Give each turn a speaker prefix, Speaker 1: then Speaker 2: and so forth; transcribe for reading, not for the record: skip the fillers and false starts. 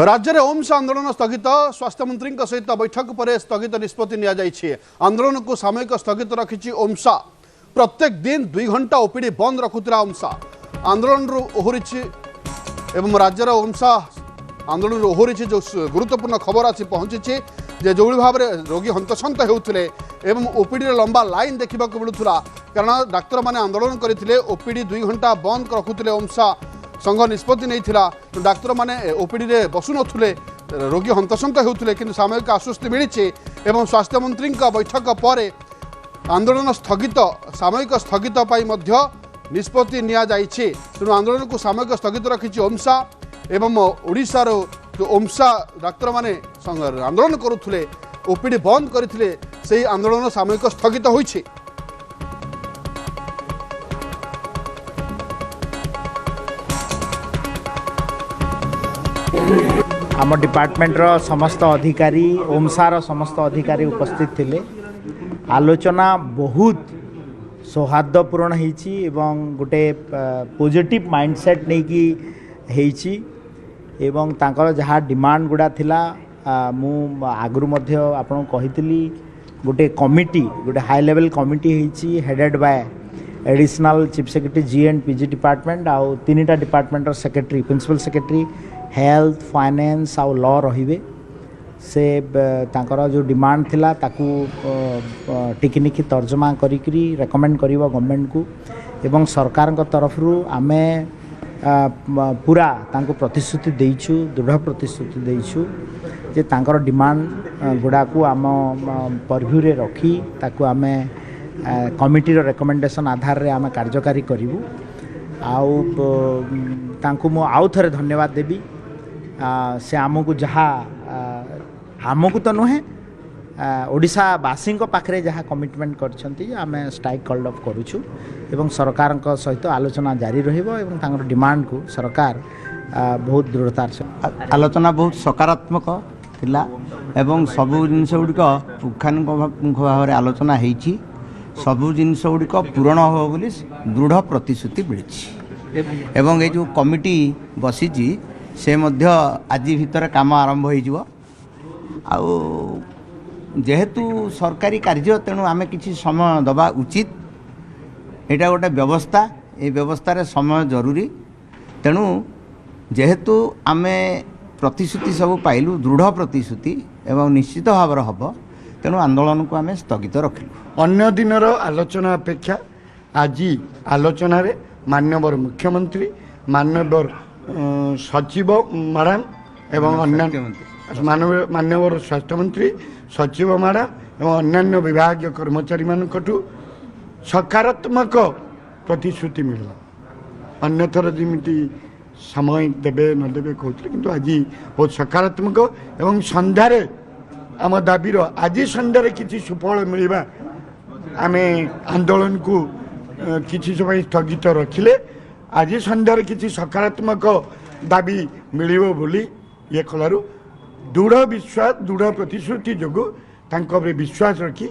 Speaker 1: राज्य में ओम्स आंदोलन स्थगित स्वास्थ्य मंत्री सहित बैठक पर स्थगित निष्पत्ति नि आंदोलन को सामयिक स्थगित रखी ओम्सा प्रत्येक दिन 2 घंटा ओपीडी बंद रखुला ओम्सा आंदोलन ओहरी एवं राज्यर ओम्सा आंदोलन ओहरी जो गुरुत्वपूर्ण खबर आसी पहुंची जो भाव में रोगी हंतसंत होते एवं ओपीडी लंबा लाइन देखा मिलूला कारण डाक्तर मैंने आंदोलन करते ओपीडी 2 घंटा बंद रखुले ओम्सा संघ निष्पत्ति नहीं डाक्तर मैंने ओपीडी रे बसु नुले रोगी हंतसंत होते कि सामयिक आश्वस्ति मिली एवं स्वास्थ्य मंत्री बैठक पर आंदोलन स्थगित सामयिक स्थगित निष्पत्ति तेणु आंदोलन को सामयिक स्थगित रखी ओम्सा एवं ओडिशार जो ओम्सा डाक्तर मैंने आंदोलन करुले ओपीडी बंद करते से आंदोलन सामयिक स्थगित होइछि।
Speaker 2: आम डिपार्टमेंट रो समस्त अधिकारी ओम्सार समस्त अधिकारी उपस्थित थिले आलोचना बहुत सौहार्दपूर्ण होईची एवं गोटे पॉजिटिव माइंडसेट नहीं कि होईची एवं तांकर जहाँ डिमांड गुड़ा थिला मु आगु मध्य आपन कहितली गोटे कमिटी गोटे हाई लेवल कमिटी होईची headed by additional chief secretary G and PG department आउ 3टा डिपार्टमेंट रो secretary principal secretary health finance आउ लॉ रहिबे से तांकर जो डिमांड थिला ताकू टिकनिकी तर्जमा करी रेकमेंड करिवो गवर्नमेंट को एवं सरकार तरफ आमे पूरा तांको प्रतिश्रुति देइछु दृढ़ प्रतिश्रुति देइछु जे तांकर डिमांड गुडा को आम परव्यू रे रखी ताकू आमे कमिटी रो रेकमेंडेशन आधार रे आमे कार्यकारी करिवु आउ तांको मो आउ थरे धन्यवाद देबी से आमको जहाँ आमको तो नुहे ओडिशावासी पाखे जहाँ कमिटमेंट करछंती आमे स्ट्राइक कॉल्ड अफ करूछु एवं सरकार सहित आलोचना जारी रहिबो एवं तांकर डिमांड को सरकार बहुत दृढ़तार से
Speaker 3: आलोचना बहुत सकारात्मक थिला एवं सबु जिनस गुड़िक पुंखानुपुंख भाव में आलोचना होईची सबु जिनस गुड़िक पूरण हो बोली दृढ़ प्रतिश्रुति मिली एवं ये जो कमिटी बसीची से मध्य आज भितर काम आरंभ हो जेहेतु सरकारी कार्य तेणु आमे किसी समय दबा उचित एटा गोटे व्यवस्था ये व्यवस्था रे समय जरूरी तेणु जेहेतु आमे प्रतिश्रुति सब पाइलु दृढ़ प्रतिश्रुति एवं निश्चित भाव हम तेणु आंदोलन को आमे स्थगित रखिलु।
Speaker 4: अन्य दिनर आलोचना अपेक्षा आज आलोचना रे माननीय मुख्यमंत्री माननीय सचिव मैडम एवं अन्य माननीय स्वास्थ्य मंत्री सचिव मैडम एवं अन्यान्य विभाग कर्मचारी मानू सकारात्मक प्रतिश्रुति मिलला अन्यथर जमी समय देवे न देवे कहते किंतु आज बहुत सकारात्मक एवं संध्यारे आम दाबीर आज संध्यारे किसी सुफल मिलवा आमे आंदोलन को किसी समय स्थगित रखिले आज संध्यारे किसी सकारात्मक दाबी मिलिबो बोली ये कलारू दृढ़ विश्वास दृढ़ प्रतिश्रुति जोगु तांको विश्वास रखी